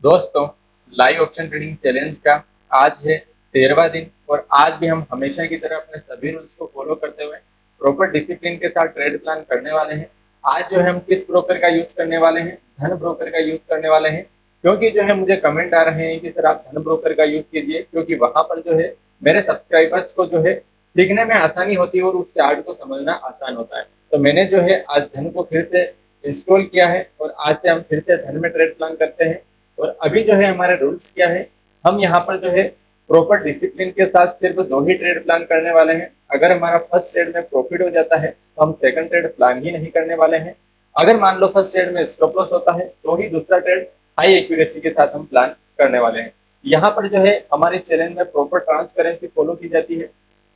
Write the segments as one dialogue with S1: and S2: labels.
S1: दोस्तों, live option trading challenge का आज है 13वां दिन और आज भी हम हमेशा की तरह अपने सभी रूल्स को फॉलो करते हुए प्रॉपर डिसिप्लिन के साथ ट्रेड प्लान करने वाले हैं। आज जो है हम किस ब्रोकर का यूज करने वाले हैं? धन ब्रोकर का यूज करने वाले हैं। क्योंकि जो है मुझे कमेंट आ रहे हैं कि सर आप धन ब्रोकर का यूज कीजिए, क्योंकि वहां पर जो है मेरे सब्सक्राइबर्स को जो है सीखने में आसानी होती है और उस चार्ट को समझना आसान होता है। तो मैंने जो है आज धन को फिर से इंस्टॉल किया है और आज से हम फिर से धन में ट्रेड प्लान करते हैं। और अभी जो है हमारे रूल्स क्या है, हम यहाँ पर जो है प्रॉपर डिसिप्लिन के साथ सिर्फ 2 ही ट्रेड प्लान करने वाले हैं। अगर हमारा फर्स्ट ट्रेड में प्रॉफिट हो जाता है तो हम सेकंड ट्रेड प्लान ही नहीं करने वाले हैं। अगर मान लो फर्स्ट ट्रेड में स्टॉप लॉस होता है तो ही दूसरा ट्रेड हाई एक्यूरेसी के साथ हम प्लान करने वाले हैं। यहाँ पर जो है हमारे चैलेंज में प्रॉपर ट्रांसपेरेंसी फॉलो की जाती है।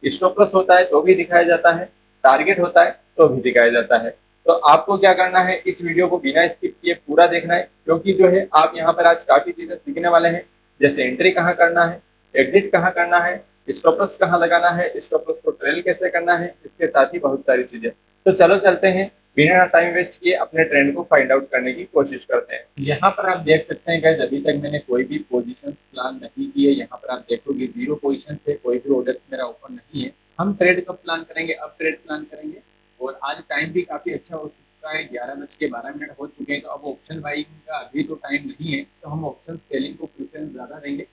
S1: स्टॉप लॉस होता है तो भी दिखाया जाता है, टारगेट होता है तो भी दिखाया जाता है। तो आपको क्या करना है, इस वीडियो को बिना स्किप किए पूरा देखना है, क्योंकि जो है आप यहाँ पर आज काफी चीजें सीखने वाले हैं। जैसे एंट्री कहाँ करना है, एग्जिट कहाँ करना है, स्टॉप लॉस कहाँ लगाना है, स्टॉप लॉस को ट्रेल कैसे करना है, इसके साथ ही बहुत सारी चीजें। तो चलो चलते हैं, बिना टाइम वेस्ट किए अपने ट्रेंड को फाइंड आउट करने की कोशिश करते हैं। यहाँ पर आप देख सकते हैं गाइस, अभी तक मैंने कोई भी पोजीशन प्लान नहीं की है। यहाँ पर आप देखोगे 0 पोजीशन से कोई भी ऑर्डर मेरा ओपन नहीं है। हम ट्रेड कब प्लान करेंगे? अब ट्रेड प्लान करेंगे। और आज टाइम भी काफी अच्छा हो चुका है, 11:12 हो चुके हैं। तो अब ऑप्शन बाइंग का अभी तो टाइम नहीं है, तो हम ऑप्शन सेलिंग को प्रेफरेंस ज्यादा देंगे।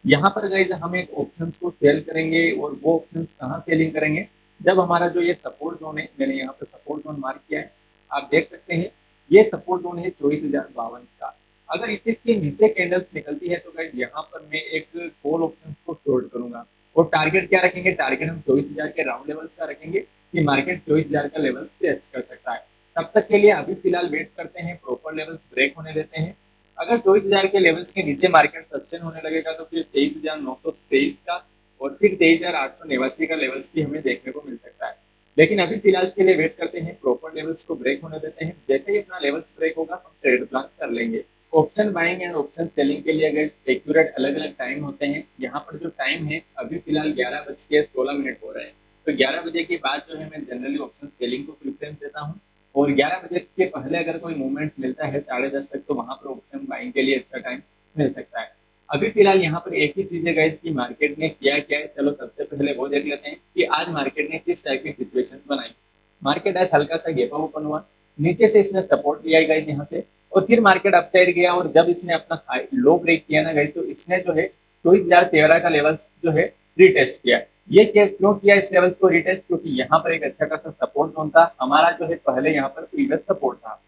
S1: यहाँ पर गाइज हम एक ऑप्शन को सेल करेंगे और वो ऑप्शन कहाँ सेलिंग करेंगे? जब हमारा जो ये सपोर्ट जोन है, मैंने यहाँ पे सपोर्ट जोन मार्क किया है, आप देख सकते हैं ये सपोर्ट जोन है 24,052 का। अगर इसे के नीचे कैंडल्स निकलती है तो गाइज यहाँ पर मैं एक कॉल ऑप्शन को शॉर्ट करूंगा। और टारगेट क्या रखेंगे? टारगेट हम 24,000 के राउंड लेवल्स का रखेंगे कि मार्केट 24,000 का लेवल टेस्ट कर सकता है। तब तक के लिए अभी फिलहाल वेट करते हैं, प्रॉपर लेवल्स ब्रेक होने देते हैं। अगर 24,000 के लेवल्स के नीचे मार्केट सस्टेन होने लगेगा तो फिर 23,923 का और फिर 23,889 का लेवल्स भी हमें देखने को मिल सकता है। लेकिन अभी फिलहाल के लिए वेट करते हैं, प्रॉपर लेवल्स को ब्रेक होने देते हैं। जैसे ही अपना लेवल्स ब्रेक होगा हम ट्रेड प्लान कर लेंगे। Option buying and option selling के लिए अगर एक्यूरेट अलग अलग टाइम होते हैं। यहाँ पर जो टाइम है अभी फिलहाल 11:16 हो रहे हैं। तो 11 बजे के बाद जो है मैं जनरली ऑप्शन सेलिंग को प्रेफरेंस देता हूँ। और 11 बजे के पहले अगर कोई मूवमेंट मिलता है 10:30 तक, तो वहां पर ऑप्शन बाइंग के लिए अच्छा टाइम मिल सकता है। अभी फिलहाल यहाँ पर एक ही चीज है गाइस कि मार्केट ने किया क्या है। चलो सबसे पहले वो देख लेते हैं कि आज मार्केट ने किस टाइप की सिचुएशन बनाई। मार्केट आज हल्का सा गैप अप ओपन हुआ, नीचे से इसने सपोर्ट लिया गाइस यहाँ से, और फिर मार्केट अपसाइड गया। और जब इसने अपना लो ब्रेक किया ना गाइस, तो इसने जो है 24,013 का लेवल जो है रिटेस्ट किया। ये क्यों किया इस लेवल को रिटेस्ट? क्योंकि यहाँ पर एक अच्छा खासा सपोर्ट जोन था हमारा, जो है पहले यहाँ पर प्रीवियस सपोर्ट था।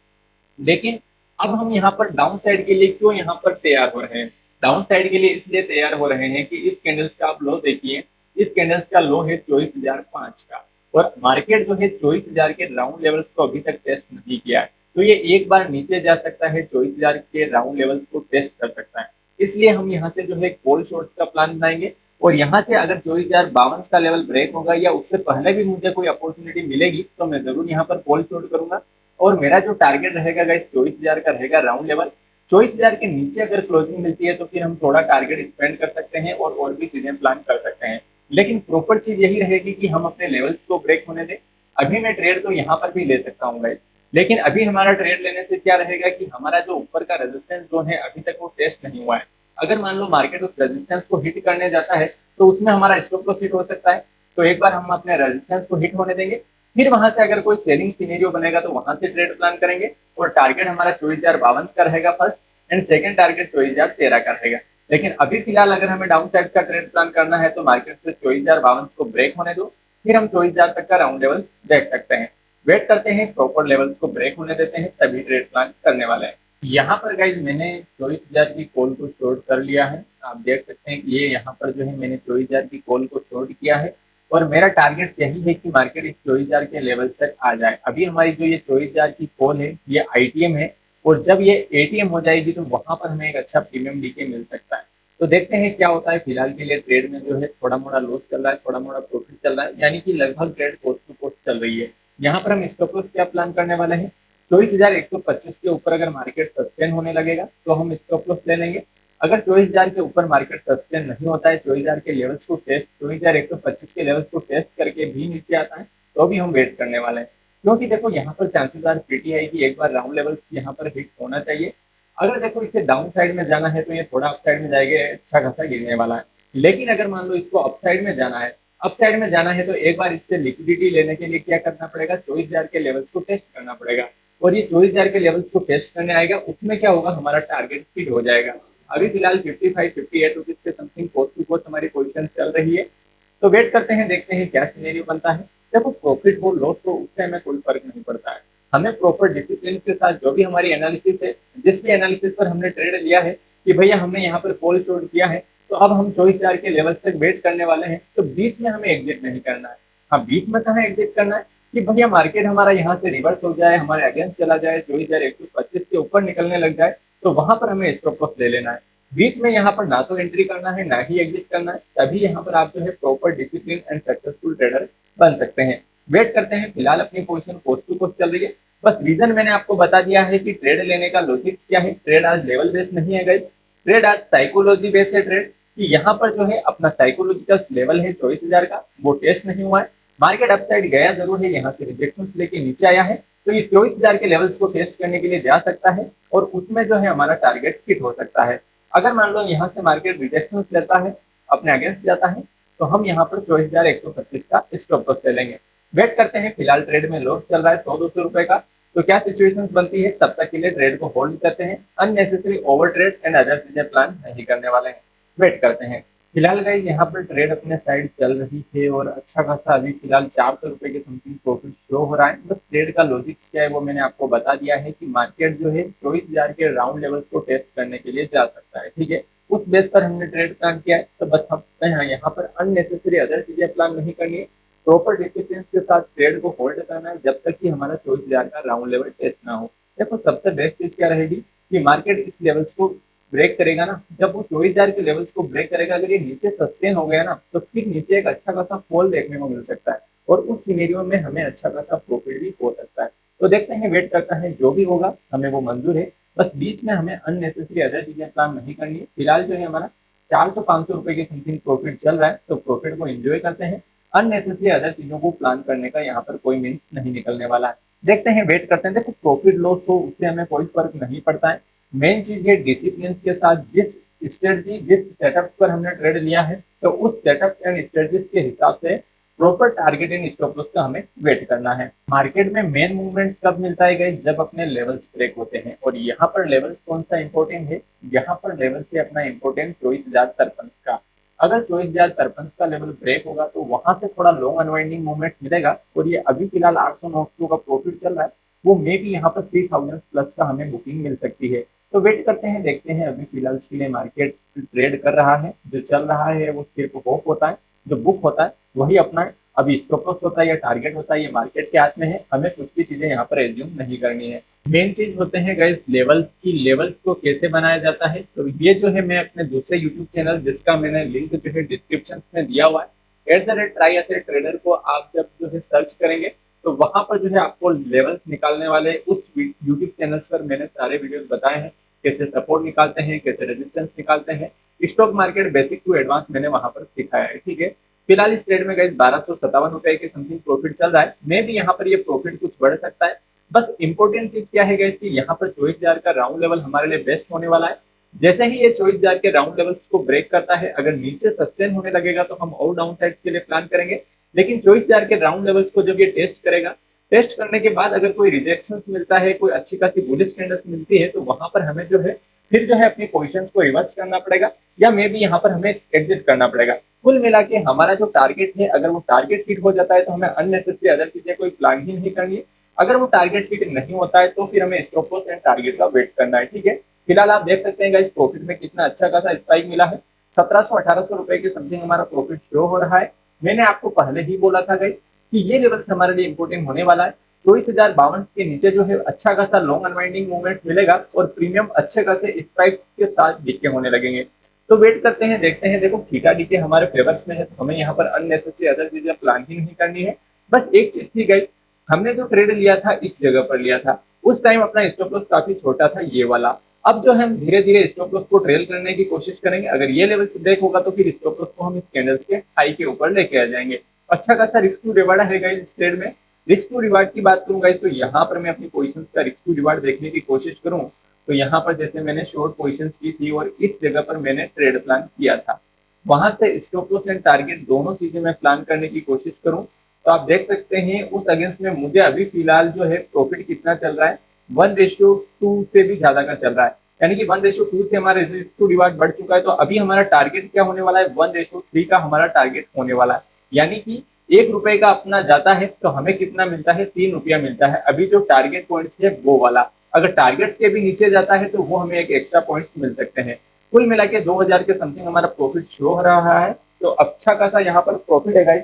S1: लेकिन अब हम यहाँ पर डाउन साइड के लिए क्यों यहाँ पर तैयार हो रहे हैं? डाउन साइड के लिए इसलिए तैयार हो रहे हैं कि इस कैंडल्स का आप लो देखिए, इस कैंडल्स का लो है 24,005 का, और मार्केट जो है 24,000 के राउंड लेवल्स को अभी तक टेस्ट नहीं किया है। तो ये एक बार नीचे जा सकता है, 24,000 के राउंड लेवल्स को टेस्ट कर सकता है। इसलिए हम यहाँ से जो है कॉल शॉर्ट्स का प्लान बनाएंगे। और यहाँ से अगर 24,052 का लेवल ब्रेक होगा या उससे पहले भी मुझे कोई अपॉर्चुनिटी मिलेगी तो मैं जरूर यहाँ पर कॉल शॉर्ट करूंगा। और मेरा जो टारगेट रहेगा गाइस 24,000 का रहेगा राउंड लेवल। 24,000 के नीचे अगर क्लोजिंग मिलती है तो फिर हम थोड़ा टारगेट स्पेंड कर सकते हैं और भी चीजें प्लान कर सकते हैं। लेकिन प्रॉपर चीज यही रहेगी कि हम अपने लेवल्स को ब्रेक होने दें। अभी मैं ट्रेड तो यहाँ पर भी ले सकता हूँ गाइस, लेकिन अभी हमारा ट्रेड लेने से क्या रहेगा कि हमारा जो ऊपर का रेजिस्टेंस जोन है अभी तक वो टेस्ट नहीं हुआ है। अगर मान लो मार्केट उस रेजिस्टेंस को हिट करने जाता है तो उसमें हमारा स्टॉप लॉस हिट हो सकता है। तो एक बार हम अपने रेजिस्टेंस को हिट होने देंगे, फिर वहां से अगर कोई सेलिंग सिनेरियो बनेगा तो वहां से ट्रेड प्लान करेंगे। और टारगेट हमारा 24,052 का रहेगा फर्स्ट, एंड सेकंड टारगेट 24,013 का रहेगा। लेकिन अभी फिलहाल अगर हमें डाउन साइड का ट्रेड प्लान करना है तो मार्केट से 24,052 को ब्रेक होने दो, फिर हम 24,000 तक का राउंड लेवल देख सकते हैं। वेट करते हैं, प्रॉपर लेवल्स को ब्रेक होने देते हैं, तभी ट्रेड प्लान करने वाले हैं। यहाँ पर गाइज मैंने 24,000 की कॉल को शॉर्ट कर लिया है। आप देख सकते हैं कि ये यहाँ पर जो है मैंने 24,000 की कॉल को शॉर्ट किया है। और मेरा टारगेट यही है कि मार्केट इस 24,000 के लेवल तक आ जाए। अभी हमारी जो ये 24,000 की कॉल है ये आईटीएम है, और जब ये एटीएम हो जाएगी तो वहां पर हमें एक अच्छा प्रीमियम डीके मिल सकता है। तो देखते हैं क्या होता है। फिलहाल के लिए ट्रेड में जो है थोड़ा मोड़ा लॉस चल रहा है, थोड़ा मोड़ा प्रॉफिट चल रहा है, यानी कि लगभग ट्रेड कोस्ट टू कोस्ट चल रही है। यहाँ पर हम स्टॉप लॉस क्या प्लान करने वाले हैं? 24,125 के ऊपर अगर मार्केट सस्टेन होने लगेगा तो हम स्टॉप लॉस ले लेंगे। अगर 24,000 के ऊपर मार्केट सस्टेन नहीं होता है, 24,000 के लेवल्स को टेस्ट 24,125 के लेवल्स को टेस्ट करके भी नीचे आता है, तो भी हम वेट करने वाले हैं। क्योंकि देखो यहाँ पर चांसेस आर प्रीटी है कि एक बार राउंड लेवल्स यहाँ पर हिट होना चाहिए। अगर देखो इसे डाउन साइड में जाना है तो ये थोड़ा अप साइड में जाएगा, अच्छा खासा गिरने वाला है। लेकिन अगर मान लो इसको अप साइड में जाना है, अप साइड में जाना है तो एक बार इससे लिक्विडिटी लेने के लिए क्या करना पड़ेगा, 24,000 के लेवल्स को टेस्ट करना पड़ेगा। और ये 24,000 के लेवल्स को टेस्ट करने आएगा, उसमें क्या होगा, हमारा टारगेट हिट हो जाएगा। अभी फिलहाल 55-58 रुपीज के समथिंग कोस्ट टू कोस्ट हमारी पोजिशन चल रही है। तो वेट करते हैं, देखते हैं क्या सिनेरियो बनता है। देखो प्रॉफिट हो लॉस हो उससे हमें कोई फर्क नहीं पड़ता है। हमें प्रॉपर डिसिप्लिन के साथ जो भी हमारी एनालिसिस है, जिस भी एनालिसिस पर हमने ट्रेड लिया है कि भैया हमने यहाँ पर कॉल शॉर्ट किया है, तो अब हम 24,000 के लेवल्स तक वेट करने वाले हैं, तो बीच में हमें एग्जिट नहीं करना है। हाँ, बीच में कहाँ एग्जिट करना है कि भैया मार्केट हमारा यहाँ से रिवर्स हो जाए, हमारे अगेंस्ट चला जाए, 24,125 के ऊपर निकलने लग जाए, तो वहां पर हमें स्टॉप लॉस ले लेना है। बीच में यहाँ पर ना तो एंट्री करना है ना ही एग्जिट करना है, तभी यहाँ पर आप जो है proper discipline and successful trader बन सकते हैं। वेट करते हैं, फिलहाल अपनी पोजीशन कोस्ट टू कोस्ट चल रही है। बस रीजन मैंने आपको बता दिया है कि ट्रेड लेने का लॉजिक्स क्या है। ट्रेड आज लेवल बेस नहीं है गाइस, ट्रेड आज साइकोलॉजी बेस है। ट्रेड कि यहाँ पर जो है अपना साइकोलॉजिकल लेवल है 24,000 का, वो टेस्ट नहीं हुआ है। मार्केट अपसाइड गया जरूर है, यहाँ से रिजेक्शन लेके नीचे आया है, तो ये 24,000 के लेवल्स को टेस्ट करने के लिए जा सकता है और उसमें जो है हमारा टारगेट हिट हो सकता है। अगर मान लो यहाँ से मार्केट रिजेक्शन लेता है, अपने अगेंस्ट जाता है, तो हम यहाँ पर 24,125 का स्टॉप लॉस ले लेंगे। वेट करते हैं, फिलहाल ट्रेड में लॉस चल रहा है 100-200 रुपए का, तो क्या सिचुएशंस बनती है, तब तक के लिए ट्रेड को होल्ड करते हैं। Unnecessary over trade and other चीजें प्लान नहीं करने वाले हैं। वेट करते हैं। फिलहाल गाइस यहाँ पर ट्रेड अपने साइड चल रही है और अच्छा खासा अभी फिलहाल 400 रुपए के समथिंग प्रॉफिट शो हो रहा है। बस ट्रेड का लॉजिक्स क्या है वो मैंने आपको बता दिया है कि मार्केट जो है 24,000 के राउंड लेवल्स को टेस्ट करने के लिए जा सकता है, ठीक है। उस बेस पर हमने ट्रेड प्लान किया है, तो बस हम यहाँ पर अननेसेसरी अदर चीजें प्लान नहीं करनी है। प्रॉपर डिसिप्लिन के साथ ट्रेड को होल्ड करना है जब तक कि हमारा 24,000 का राउंड लेवल टेस्ट ना हो। देखो सबसे बेस्ट चीज क्या रहेगी कि मार्केट इस लेवल्स को ब्रेक करेगा ना, जब वो 24,000 के लेवल्स को ब्रेक करेगा, अगर ये नीचे सस्टेन हो गया ना, तो फिर नीचे एक अच्छा खासा फॉल देखने को मिल सकता है और उस सिनेरियो में हमें अच्छा खासा प्रॉफिट भी हो सकता है। तो देखते हैं, वेट करता है, जो भी होगा हमें वो मंजूर है। बस बीच में हमें अननेसेसरी अदर चीजें प्लान नहीं करनी है। फिलहाल जो है हमारा 400-500 रुपए के समथिंग प्रॉफिट चल रहा है, तो प्रॉफिट को एंजॉय करते हैं। अननेसेसरी अदर चीजों को प्लान करने का यहाँ पर कोई मीन्स नहीं निकलने वाला है। देखते हैं, वेट करते हैं। देखो प्रॉफिट लॉस हो उससे हमें कोई फर्क नहीं पड़ता है। मेन चीज है डिसिप्लिन के साथ जिस स्ट्रेटजी जिस सेटअप पर हमने ट्रेड लिया है, तो उस सेटअप एंड स्ट्रेटजीज के हिसाब से प्रॉपर टारगेट इन स्टॉप लॉस का हमें वेट करना है। मार्केट में मेन मूवमेंट कब मिलता है गाइस, जब अपने लेवल्स ब्रेक होते हैं। और यहाँ पर लेवल्स कौन सा इंपॉर्टेंट है, यहाँ पर लेवल से अपना इंपॉर्टेंट 24,053 का। अगर 24,053 का लेवल ब्रेक होगा तो वहां से थोड़ा लॉन्ग अनवाइंडिंग मूवमेंट मिलेगा। और ये अभी फिलहाल 800-900 का प्रॉफिट चल रहा है, वो मे भी यहाँ पर 3,000 प्लस का हमें बुकिंग मिल सकती है। तो वेट करते हैं, देखते हैं। अभी फिलहाल के लिए मार्केट ट्रेड कर रहा है, जो चल रहा है वो सिर्फ होप होता है, जो बुक होता है वही अपना है। अभी स्टॉप लॉस होता है या टारगेट होता है, ये मार्केट के हाथ में है, हमें कुछ भी चीजें यहाँ पर एज्यूम नहीं करनी है। मेन चीज होते हैं गाइस लेवल्स की। लेवल्स को कैसे बनाया जाता है, तो ये जो है मैं अपने दूसरे यूट्यूब चैनल जिसका मैंने लिंक जो है डिस्क्रिप्शन में दिया हुआ है, @ट्राई एसेट ट्रेडर को आप जब जो है सर्च करेंगे, तो वहां पर जो है आपको लेवल्स निकालने वाले उस यूट्यूब चैनल पर मैंने सारे वीडियोस बताए हैं, कैसे सपोर्ट निकालते हैं, कैसे रेजिस्टेंस निकालते हैं। Stock market basic to advance मैंने वहां पर सिखाया है, ठीक है। फिलहाल इस ट्रेड में गाइस 1257 रुपए के समथिंग प्रॉफिट चल रहा है, मे भी यहाँ पर ये प्रॉफिट कुछ बढ़ सकता है। बस इंपॉर्टेंट चीज क्या है गाइस कि यहाँ पर 24,000 का राउंड लेवल हमारे लिए बेस्ट होने वाला है। जैसे ही ये 24,000 के राउंड लेवल्स को ब्रेक करता है, अगर नीचे सस्टेन होने लगेगा तो हम और डाउन साइड्स के लिए प्लान करेंगे। लेकिन 24,000 के राउंड लेवल्स को जब ये टेस्ट करेगा, टेस्ट करने के बाद अगर कोई रिजेक्शन मिलता है, कोई अच्छी खासी बुलिश कैंडल्स मिलती है, तो वहां पर हमें जो है फिर जो है अपनी पोजिशन को रिवर्स करना पड़ेगा या मे बी यहाँ पर हमें एग्जिट करना पड़ेगा। कुल मिला के हमारा जो टारगेट है, अगर वो टारगेट हिट हो जाता है तो हमें अननेसेसरी अदर चीजें कोई प्लान ही नहीं करनी है। अगर वो टारगेट हिट नहीं होता है तो फिर हमें स्टॉप लॉस एंड टारगेट का वेट करना है, ठीक है। फिलहाल आप देख सकते हैं गाइस प्रॉफिट में कितना अच्छा खासा स्पाइक मिला है। 1700-1800 रुपए के समथिंग हमारा प्रॉफिट शो हो रहा है। मैंने आपको पहले ही बोला था गाइस कि ये लेवल्स हमारे लिए इंपोर्टेंट होने वाला है। 24,052 के नीचे जो है अच्छा खासा लॉन्ग अनवाइंडिंग मूवमेंट मिलेगा और प्रीमियम अच्छे खासे स्पाइक के साथ डीके होने लगेंगे। तो वेट करते हैं, देखते हैं। देखो थीटा डीके हमारे फेवर्स में है, तो हमें यहाँ पर अननेसेसरी अदर चीजें प्लान ही नहीं करनी है। बस एक चीज थी गई, हमने जो ट्रेड लिया था इस जगह पर लिया था, उस टाइम अपना स्टॉप लॉस काफी छोटा था, ये वाला। अब जो हम धीरे धीरे स्टॉप लॉस को ट्रेल करने की कोशिश करेंगे। अगर ये लेवल से ब्रेक होगा तो फिर स्टॉप लॉस को हम इस कैंडल्स के हाई के ऊपर लेके आ जाएंगे। अच्छा खासा रिस्क टू रिवार्ड है गाइस इस ट्रेड में। रिस्क टू रिवार्ड की बात करूं गाइस, तो यहाँ पर मैं अपनी पोजीशंस का रिस्क टू रिवार्ड देखने की कोशिश करूं तो यहाँ पर जैसे मैंने शॉर्ट पोजीशंस की थी और इस जगह पर मैंने ट्रेड प्लान किया था, वहां से स्टॉप लॉस एंड टारगेट दोनों चीजें मैं प्लान करने की कोशिश करूं, तो आप देख सकते हैं उस अगेंस्ट में मुझे अभी फिलहाल जो है प्रॉफिट कितना चल रहा है, 1:2 से भी ज्यादा का चल रहा है। यानी कि 1:2 से हमारा टू डिवाइड बढ़ चुका है। तो अभी हमारा टारगेट क्या होने वाला है, 1:3 का हमारा टारगेट होने वाला है। यानी कि 1 रुपए का अपना जाता है तो हमें कितना मिलता है, 3 रुपया मिलता है। अभी जो टारगेट पॉइंट है वो वाला, अगर टारगेट्स के भी नीचे जाता है तो वो हमें एक एक्स्ट्रा पॉइंट्स मिल सकते हैं। कुल मिला के 2000 के समथिंग हमारा प्रॉफिट शो हो रहा है। तो अच्छा खासा यहाँ पर प्रॉफिट है गाइस।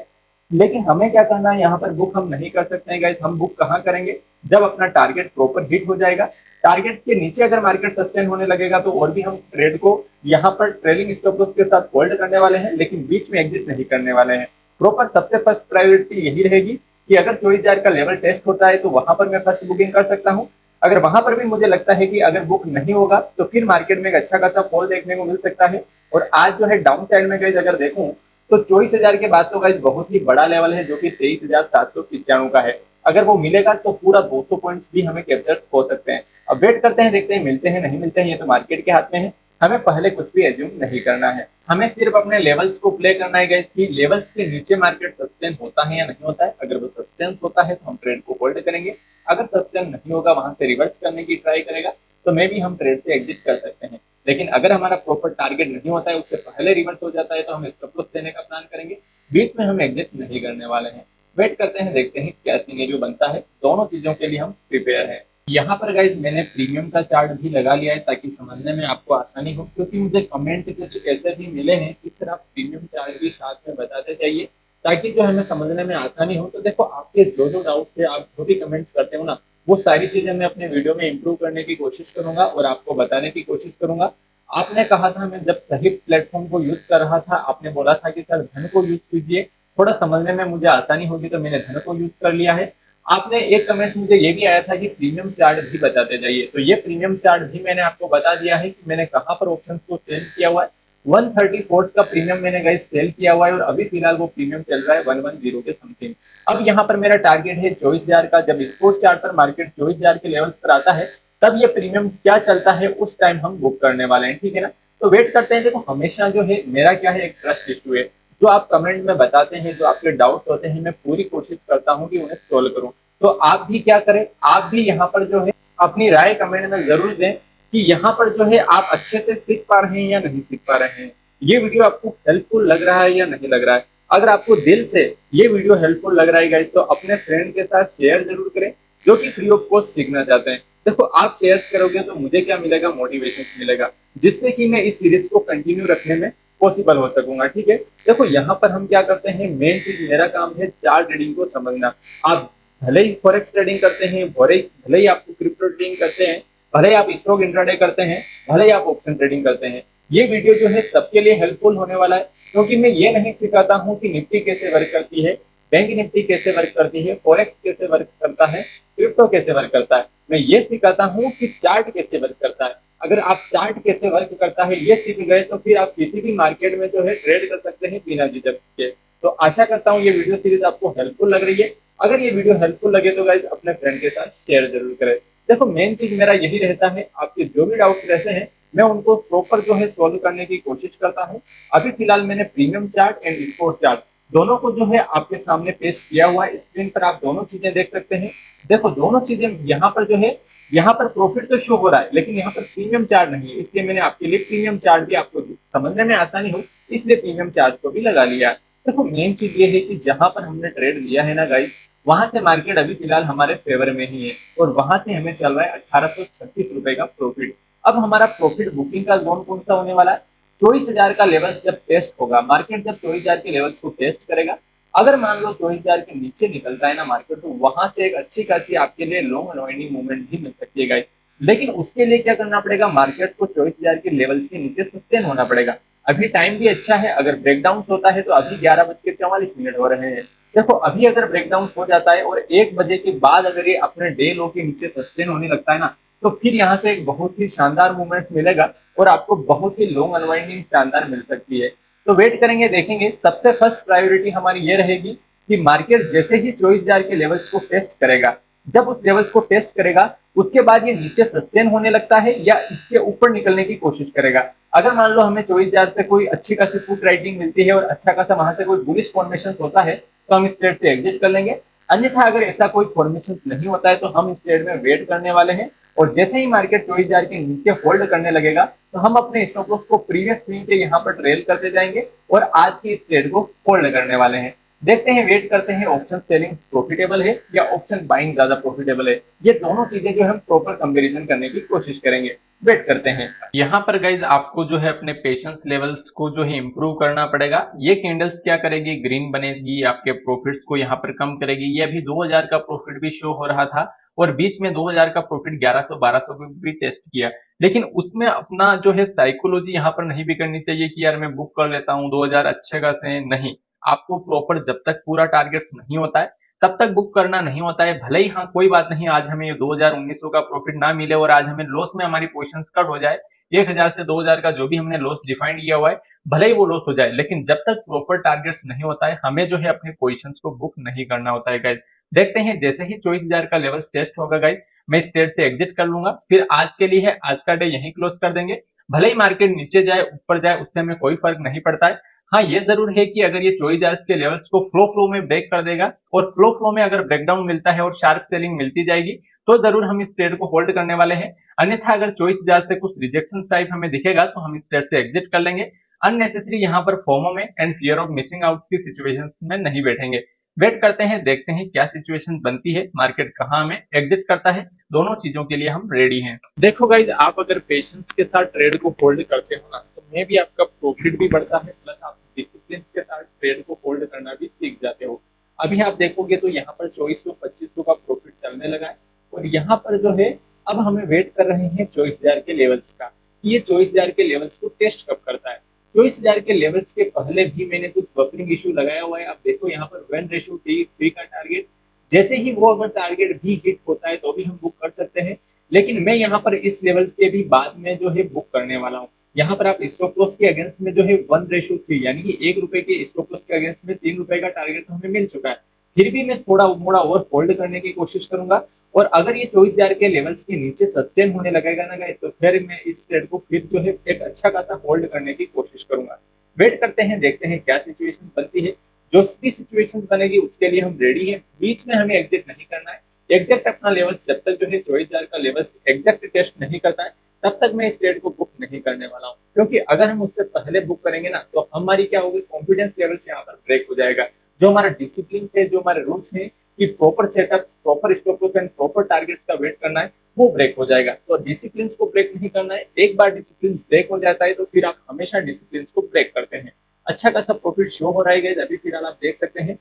S1: लेकिन हमें क्या करना है, यहाँ पर बुक हम नहीं कर सकते हैं गाइस। हम बुक कहाँ करेंगे, जब अपना टारगेट प्रॉपर हिट हो जाएगा। टारगेट के नीचे अगर मार्केट सस्टेन होने लगेगा तो और भी हम ट्रेड को यहाँ पर ट्रेलिंग स्टॉप लॉस के साथ होल्ड करने वाले हैं, लेकिन बीच में एग्जिट नहीं करने वाले हैं। प्रॉपर सबसे फर्स्ट प्रायोरिटी यही रहेगी कि अगर 24,000 का लेवल टेस्ट होता है तो वहां पर मैं फर्स्ट बुकिंग कर सकता हूँ। अगर वहां पर भी मुझे लगता है कि अगर बुक नहीं होगा तो फिर मार्केट में एक अच्छा खासा फॉल देखने को मिल सकता है। और आज जो है डाउन साइड में गई अगर देखूं तो 24,000 के बाद तो गाइस बहुत ही बड़ा लेवल है जो कि 23,795 का है। अगर वो मिलेगा तो पूरा 200 पॉइंट्स भी हमें कैप्चर हो सकते हैं। अब वेट करते हैं, देखते हैं मिलते हैं नहीं मिलते हैं, ये तो मार्केट के हाथ में है। हमें पहले कुछ भी एज्यूम नहीं करना है, हमें सिर्फ अपने लेवल्स को प्ले करना है गाइस कि लेवल्स के नीचे मार्केट सस्टेन होता है या नहीं होता है। अगर वो सस्टेन होता है तो हम ट्रेड को होल्ड करेंगे, अगर सस्टेन नहीं होगा वहां से रिवर्स करने की ट्राई करेगा तो मे भी हम ट्रेड से एग्जिट कर सकते हैं। लेकिन अगर हमारा प्रॉपर टारगेट नहीं होता है, उससे पहले रिवर्स हो जाता है तो हम स्टॉप लॉस देने का प्लान करेंगे, बीच में हम एग्जिट नहीं करने वाले हैं। वेट करते हैं, देखते हैं क्या सिनेरियो बनता है। दोनों चीजों के लिए हम प्रिपेयर हैं। यहाँ पर गाइज मैंने प्रीमियम का चार्ट भी लगा लिया है ताकि समझने में आपको आसानी हो, क्योंकि मुझे कमेंट कुछ ऐसे भी मिले हैं कि सर आप प्रीमियम चार्ट भी साथ में बताते जाइए ताकि जो हमें समझने में आसानी हो। तो देखो आपके जो जो डाउट्स है, आप जो भी कमेंट्स करते हो ना, वो सारी चीजें मैं अपने वीडियो में इंप्रूव करने की कोशिश करूंगा और आपको बताने की कोशिश करूंगा। आपने कहा था, मैं जब सही प्लेटफॉर्म को यूज कर रहा था, आपने बोला था कि सर धन को यूज कीजिए, थोड़ा समझने में मुझे आसानी होगी, तो मैंने धन को यूज कर लिया है। आपने एक कमेंट मुझे ये भी आया था कि प्रीमियम चार्ट भी बताते जाइए, तो ये प्रीमियम चार्ट भी मैंने आपको बता दिया है कि मैंने कहाँ पर ऑप्शन को सेल किया हुआ है। 134 का प्रीमियम मैंने गाइस सेल किया हुआ है और अभी फिलहाल वो प्रीमियम चल रहा है 110 के समथिंग। अब यहाँ पर मेरा टारगेट है 24,000 का। जब स्पोर्ट चार्ट पर मार्केट 24,000 के लेवल्स पर आता है तब ये प्रीमियम क्या चलता है उस टाइम हम बुक करने वाले हैं, ठीक है ना। तो वेट करते हैं। देखो हमेशा जो है मेरा क्या है, एक ट्रस्ट इशू है। जो आप कमेंट में बताते हैं, जो आपके डाउट्स होते हैं, मैं पूरी कोशिश करता हूँ कि उन्हें सोल्व करूँ। तो आप भी क्या करें, आप भी यहाँ पर जो है अपनी राय कमेंट में जरूर दें कि यहाँ पर जो है आप अच्छे से सीख पा रहे हैं या नहीं सीख पा रहे हैं, ये वीडियो आपको हेल्पफुल लग रहा है या नहीं लग रहा है। अगर आपको दिल से ये वीडियो हेल्पफुल लग रहा है गाइस तो अपने फ्रेंड के साथ शेयर जरूर करें जो कि फ्री ऑफ कॉस्ट सीखना चाहते हैं। देखो आप शेयर करोगे तो मुझे क्या मिलेगा, मोटिवेशन मिलेगा, जिससे कि मैं इस सीरीज को कंटिन्यू रखने में पॉसिबल हो सकूंगा, ठीक है। देखो यहाँ पर हम क्या करते हैं, मेन चीज मेरा काम है चार्ट रीडिंग को समझना। आप भले ही फॉरेक्स ट्रेडिंग करते हैं, भले ही आप क्रिप्टो ट्रेडिंग करते हैं, भले ही आप स्टॉक इंट्राडे करते हैं, भले ही आप ऑप्शन ट्रेडिंग करते हैं, ये वीडियो जो है सबके लिए हेल्पफुल होने वाला है। क्योंकि मैं ये नहीं सिखाता हूँ कि निफ्टी कैसे वर्क करती है, बैंक निफ्टी कैसे वर्क करती है, फॉरेक्स कैसे वर्क करता है, क्रिप्टो कैसे वर्क करता है। मैं ये सिखाता हूँ कि चार्ट कैसे वर्क करता है। अगर आप चार्ट कैसे वर्क करता है ये सीख गए तो फिर आप किसी भी मार्केट में जो है ट्रेड कर सकते हैं बिना झिझक के। तो आशा करता हूँ ये वीडियो सीरीज आपको हेल्पफुल लग रही है। अगर ये वीडियो हेल्पफुल लगे तो गाइज अपने फ्रेंड के साथ शेयर जरूर करें। देखो मेन चीज मेरा यही रहता है, आपके जो भी डाउट्स रहते हैं मैं उनको प्रॉपर जो है सोल्व करने की कोशिश करता हूँ। अभी फिलहाल मैंने premium chart and sport chart दोनों को जो है आपके सामने पेश किया हुआ है। स्क्रीन पर आप दोनों चीजें देख सकते हैं। देखो दोनों चीजें यहाँ पर जो है, यहाँ पर प्रॉफिट तो शो हो रहा है लेकिन यहाँ पर प्रीमियम चार्ज नहीं है, इसलिए मैंने आपके लिए प्रीमियम चार्ज भी आपको समझने में आसानी हो इसलिए प्रीमियम चार्ज को भी लगा लिया। देखो मेन चीज ये है कि जहां पर हमने ट्रेड लिया है ना गाइस, वहां से मार्केट अभी फिलहाल हमारे फेवर में ही है और वहां से हमें चल रहा है 1836 रुपए का प्रॉफिट। अब हमारा प्रॉफिट बुकिंग का जोन कौन सा होने वाला है, 24,000 का लेवल जब टेस्ट होगा, मार्केट जब 24,000 के लेवल्स को टेस्ट करेगा, अगर मान लो 24,000 के नीचे निकलता है ना मार्केट, तो वहां से एक अच्छी खासी आपके लिए लॉन्ग अनवाइंडिंग मूवमेंट भी मिल सकती है गाइस। लेकिन उसके लिए क्या करना पड़ेगा, मार्केट को 24,000 के लेवल्स के नीचे सस्टेन होना पड़ेगा। अभी टाइम भी अच्छा है, अगर ब्रेकडाउन होता है तो अभी 11:44 हो रहे हैं। देखो अभी अगर ब्रेकडाउन हो जाता है और 1 बजे के बाद अगर ये अपने डे लो के नीचे सस्टेन होने लगता है ना, तो फिर यहाँ से एक बहुत ही शानदार मूवमेंट मिलेगा और आपको बहुत ही लॉन्ग अनवाइंडिंग शानदार मिल सकती है। तो वेट करेंगे, देखेंगे। सबसे फर्स्ट प्रायोरिटी हमारी ये रहेगी कि मार्केट जैसे ही 24,000 के लेवल्स को टेस्ट करेगा, जब उस लेवल्स को टेस्ट करेगा उसके बाद ये नीचे सस्टेन होने लगता है या इसके ऊपर निकलने की कोशिश करेगा। अगर मान लो हमें 24,000 से कोई अच्छी खासी पुट राइटिंग मिलती है और अच्छा खासा वहां से कोई बुलिश फॉर्मेशन होता है तो हम इस ट्रेड से एग्जिट कर लेंगे। अन्यथा अगर ऐसा कोई फॉर्मेशन नहीं होता है तो हम इस ट्रेड में वेट करने वाले हैं और जैसे ही मार्केट 24,000 के नीचे होल्ड करने लगेगा तो हम अपने स्टॉप लॉस को प्रीवियस स्विंग के यहाँ पर ट्रेल करते जाएंगे और आज की इस ट्रेड को होल्ड करने वाले हैं। देखते हैं, वेट करते हैं ऑप्शन सेलिंग प्रॉफिटेबल है या ऑप्शन बाइंग ज्यादा प्रॉफिटेबल है। ये दोनों चीजें जो हम प्रॉपर कंपेरिजन करने की कोशिश करेंगे। वेट करते हैं। यहाँ पर गाइज आपको जो है अपने पेशेंस लेवल्स को जो है इंप्रूव करना पड़ेगा। ये कैंडल्स क्या करेगी, ग्रीन बनेगी, आपके प्रॉफिट्स को यहाँ पर कम करेगी। ये अभी 2000 का प्रॉफिट भी शो हो रहा था और बीच में 2000 का प्रॉफिट 1100-1200 पे भी टेस्ट किया, लेकिन उसमें अपना जो है साइकोलॉजी यहाँ पर नहीं बिगड़नी चाहिए कि यार मैं बुक कर लेता हूँ 2000 अच्छे खासे। नहीं, आपको प्रॉपर जब तक पूरा टारगेट्स नहीं होता है तब तक बुक करना नहीं होता है। भले ही हाँ कोई बात नहीं, आज हमें 2019 का प्रॉफिट ना मिले और आज हमें लॉस में हमारी पोजीशंस कट हो जाए, 1000 से 2000 का जो भी हमने लॉस डिफाइंड किया हुआ है भले ही वो लॉस हो जाए, लेकिन जब तक प्रॉपर टारगेट्स नहीं होता है हमें जो है अपनी पोजीशंस को बुक नहीं करना होता है गाइज। देखते हैं, जैसे ही 24,000 का लेवल टेस्ट होगा गाइज मैं इस ट्रेड से एग्जिट कर लूंगा। फिर आज के लिए है, आज का डे यहीं क्लोज कर देंगे। भले ही मार्केट नीचे जाए ऊपर जाए उससे हमें कोई फर्क नहीं पड़ता है। हाँ ये जरूर है कि अगर ये 24,000 के लेवल्स को फ्लो में ब्रेक कर देगा और फ्लो में अगर ब्रेकडाउन मिलता है और शार्प सेलिंग मिलती जाएगी तो जरूर हम इस ट्रेड को होल्ड करने वाले हैं। अन्यथा अगर 24,000 से कुछ रिजेक्शन टाइप हमें दिखेगा तो हम इस ट्रेड से एग्जिट कर लेंगे। अननेसेसरी यहाँ पर फोमो में and fear of missing out की सिचुएशन में नहीं बैठेंगे। वेट करते हैं, देखते हैं क्या सिचुएशन बनती है, मार्केट कहाँ हमें एग्जिट करता है। दोनों चीजों के लिए हम रेडी हैं। देखो गाइज, आप अगर पेशेंस के साथ ट्रेड को होल्ड करते हो ना तो मे भी आपका प्रॉफिट भी बढ़ता है, प्लस आप डिसिप्लिन के साथ ट्रेड को होल्ड करना भी सीख जाते हो। अभी आप देखोगे तो यहाँ पर 2400-2500 का प्रॉफिट चलने लगा है और यहाँ पर जो है अब हमें वेट कर रहे हैं 24,000 के लेवल्स का। ये 24,000 के लेवल्स को टेस्ट कब करता है। 24,000 के लेवल्स के पहले भी मैंने कुछ बफरिंग इशू लगाया हुआ है। आप देखो यहाँ पर 1:3 का टारगेट, जैसे ही वो अगर टारगेट भी हिट होता है तो भी हम बुक कर सकते हैं। लेकिन मैं यहाँ पर इस लेवल्स के भी बाद में जो है बुक करने वाला हूँ। यहाँ पर आप स्टॉप लॉस के अगेंस्ट में जो है 1:3 यानी कि 1 रुपए के स्टॉप लॉस के अगेंस्ट में 3 रुपए का टारगेट तो हमें मिल चुका है। फिर भी मैं थोड़ा मोड़ा और होल्ड करने की कोशिश करूंगा और अगर ये 24,000 के लेवल्स के नीचे सस्टेन होने लगेगा ना गाइस तो फिर मैं इस ट्रेड को फिर जो है एक अच्छा खासा होल्ड करने की कोशिश करूंगा। वेट करते हैं, देखते हैं क्या सिचुएशन बनती है। जो भी सिचुएशन बनेगी उसके लिए हम रेडी हैं। बीच में हमें एग्जिट नहीं करना है। एग्जैक्ट अपना लेवल जब तक जो है 24,000 का लेवल एग्जैक्ट टेस्ट नहीं करता है तब तक मैं इस ट्रेड को बुक नहीं करने वाला हूँ, क्योंकि अगर हम उससे पहले बुक करेंगे ना तो हमारी क्या होगी, कॉन्फिडेंस लेवल यहाँ पर ब्रेक हो जाएगा। जो हमारा डिसिप्लिन है, जो हमारे रूल्स हैं कि proper setup, proper stop loss and proper targets का वेट करना है, वो ब्रेक हो जाएगा। तो डिसिप्लिन को ब्रेक नहीं करना है। एक बार डिसिप्लिन ब्रेक हो जाता है तो फिर आप हमेशा डिसिप्लिन को ब्रेक करते हैं। अच्छा खासा प्रॉफिट शो हो रहा है, अभी फिलहाल आप देख सकते हैं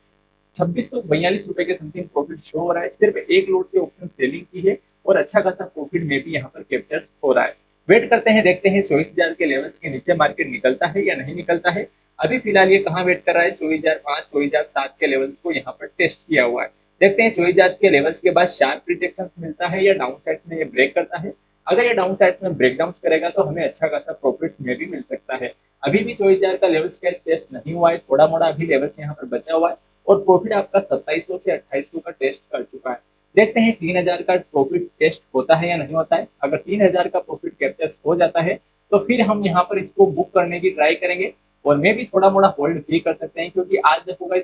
S1: 2642 के समथिंग प्रॉफिट शो हो रहा है। सिर्फ एक लोड से ऑप्शन सेलिंग की है और अच्छा खासा प्रॉफिट में भी यहाँ पर कैप्चर हो रहा है। वेट करते हैं, देखते हैं 24,000 के लेवल्स के नीचे मार्केट निकलता है या नहीं निकलता है। अभी फिलहाल ये कहाँ वेट कर रहा है, 24,005 24,007 के लेवल्स को यहाँ पर टेस्ट किया हुआ है। देखते हैं 24,000 के लेवल्स के बाद शार्प रिजेक्शन मिलता है या डाउन साइड में ये ब्रेक करता है। अगर ये डाउन साइड में ब्रेकडाउन करेगा तो हमें अच्छा खासा प्रॉफिट में भी मिल सकता है। अभी भी 24,000 का लेवल्स का टेस्ट नहीं हुआ है, थोड़ा मोड़ा अभी लेवल्स यहाँ पर बचा हुआ है और प्रॉफिट आपका 2700 से 2800 का टेस्ट कर चुका है। देखते हैं 3,000 का प्रॉफिट टेस्ट होता है या नहीं होता है। अगर 3,000 का प्रॉफिट कैप्चर हो जाता है तो फिर हम यहाँ पर इसको बुक करने की ट्राई करेंगे और मैं भी थोड़ा मोड़ा होल्ड भी कर सकते हैं, क्योंकि आज देखो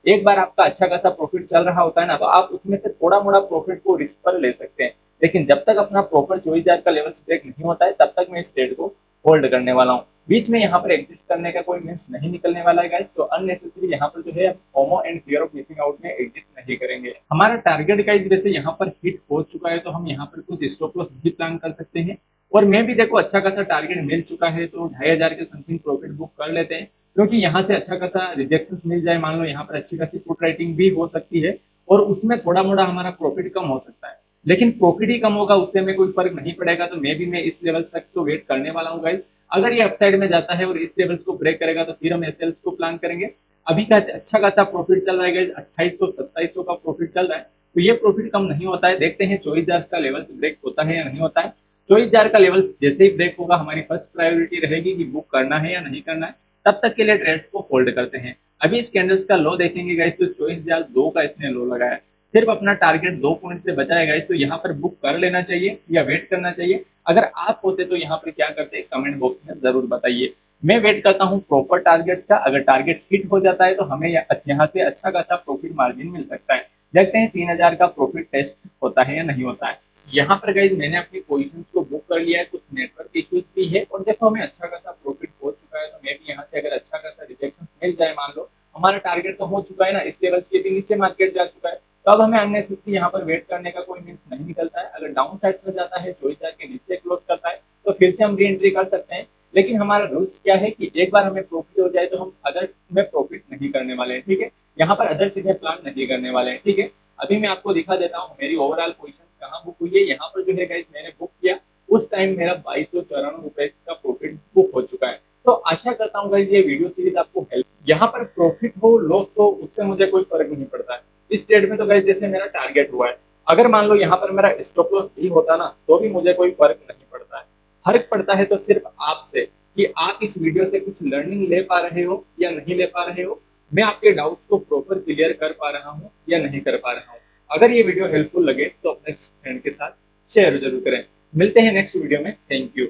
S1: एक बार आपका अच्छा खासा प्रॉफिट चल रहा होता है ना तो आप उसमें से थोड़ा मोड़ा प्रॉफिट को रिस्क पर ले सकते हैं। लेकिन जब तक अपना प्रॉपर 24,000 का लेवल ब्रेक नहीं होता है तब तक मैं इस ट्रेड को होल्ड करने वाला हूँ। बीच में यहाँ पर एग्जिट करने का कोई मीन्स नहीं निकलने वाला है गाइस, तो अननेसेसरी यहाँ पर जो है FOMO and fear of missing out में एग्जिट नहीं करेंगे। हमारा टारगेट गाइस वैसे यहाँ पर हिट हो चुका है तो हम यहाँ पर कुछ स्टॉप लॉस भी प्लान कर सकते हैं और मैं भी देखो अच्छा खासा टारगेट मिल चुका है तो 2,500 के समथिंग प्रॉफिट बुक कर लेते हैं, क्योंकि यहाँ से अच्छा खासा रिजेक्शन मिल जाए, मान लो यहाँ पर अच्छी खासी पुट राइटिंग भी हो सकती है और उसमें थोड़ा मोड़ा हमारा प्रॉफिट कम हो सकता है। लेकिन प्रॉफिट ही कम होगा उससे हमें कोई फर्क नहीं पड़ेगा, तो मैं इस लेवल तक तो वेट करने वाला हूँ गाइस। अगर ये अपसाइड में जाता है और इस लेवल्स को ब्रेक करेगा तो फिर हम एसएल्स को प्लान करेंगे। अभी का अच्छा खासा प्रॉफिट चल रहा है, 2800-2700 का प्रॉफिट चल रहा है, तो ये प्रॉफिट कम नहीं होता है। देखते हैं 24,000 का लेवल ब्रेक होता है या नहीं होता है। 24,000 का लेवल जैसे ही ब्रेक होगा हमारी फर्स्ट प्रायोरिटी रहेगी कि बुक करना है या नहीं करना है। तब तक के लिए ट्रेड्स को होल्ड करते हैं। अभी इस कैंडल्स का लो देखेंगे गाइस तो 24,002 का इसने लो लगाया है। सिर्फ अपना टारगेट 2 पॉइंट से बचा है गाइस, तो यहाँ पर बुक कर लेना चाहिए या वेट करना चाहिए? अगर आप होते तो यहाँ पर क्या करते, कमेंट बॉक्स में जरूर बताइए। मैं वेट करता हूँ प्रॉपर टारगेट्स का, अगर टारगेट हिट हो जाता है तो हमें यहाँ से अच्छा खासा प्रॉफिट मार्जिन मिल सकता है। देखते हैं 3000 का प्रॉफिट टेस्ट होता है या नहीं होता है। यहाँ पर गाइज मैंने अपनी पोजीशंस को बुक कर लिया है, कुछ नेटवर्क इश्यूज भी है और देखो हमें अच्छा खासा प्रॉफिट हो चुका है, तो मैं भी यहाँ से अगर अच्छा खासा रिजेक्शन मिल जाए, मान लो हमारा टारगेट तो हो चुका है ना, इस लेवल्स के भी नीचे मार्केट जा चुका है, तो अब हमें अननेसेसरी यहाँ पर वेट करने का कोई मीन्स नहीं निकलता है। अगर डाउन साइड में जाता है 24,000 के नीचे क्लोज करता है तो फिर से हम री एंट्री कर सकते हैं। लेकिन हमारा रूल्स क्या है कि एक बार हमें प्रॉफिट हो जाए तो हम अदर में प्रॉफिट नहीं करने वाले हैं, ठीक है। यहाँ पर अदर चीजें प्लान नहीं करने वाले हैं, ठीक है। अभी मैं आपको दिखा देता हूँ मेरी ओवरऑल पोजीशन कहाँ बुक हुई है। यहाँ पर जो है गाइस मैंने बुक किया उस टाइम मेरा 2294 रुपए का प्रॉफिट बुक हो चुका है। तो आशा करता हूँ गाइस ये वीडियो सीरीज आपको हेल्प, यहाँ पर प्रॉफिट हो लॉस हो उससे मुझे कोई फर्क नहीं पड़ता है। इस ट्रेड में तो गाइस जैसे मेरा टारगेट हुआ है, अगर मान लो यहाँ पर मेरा स्टॉप लॉस भी होता ना तो भी मुझे कोई फर्क नहीं पड़ता है। फर्क पड़ता है तो सिर्फ आपसे, कि आप इस वीडियो से कुछ लर्निंग ले पा रहे हो या नहीं ले पा रहे हो, मैं आपके डाउट्स को प्रॉपर क्लियर कर पा रहा हूँ या नहीं कर पा रहा हूँ। अगर ये वीडियो हेल्पफुल लगे तो अपने फ्रेंड के साथ शेयर जरूर करें। मिलते हैं नेक्स्ट वीडियो में, थैंक यू।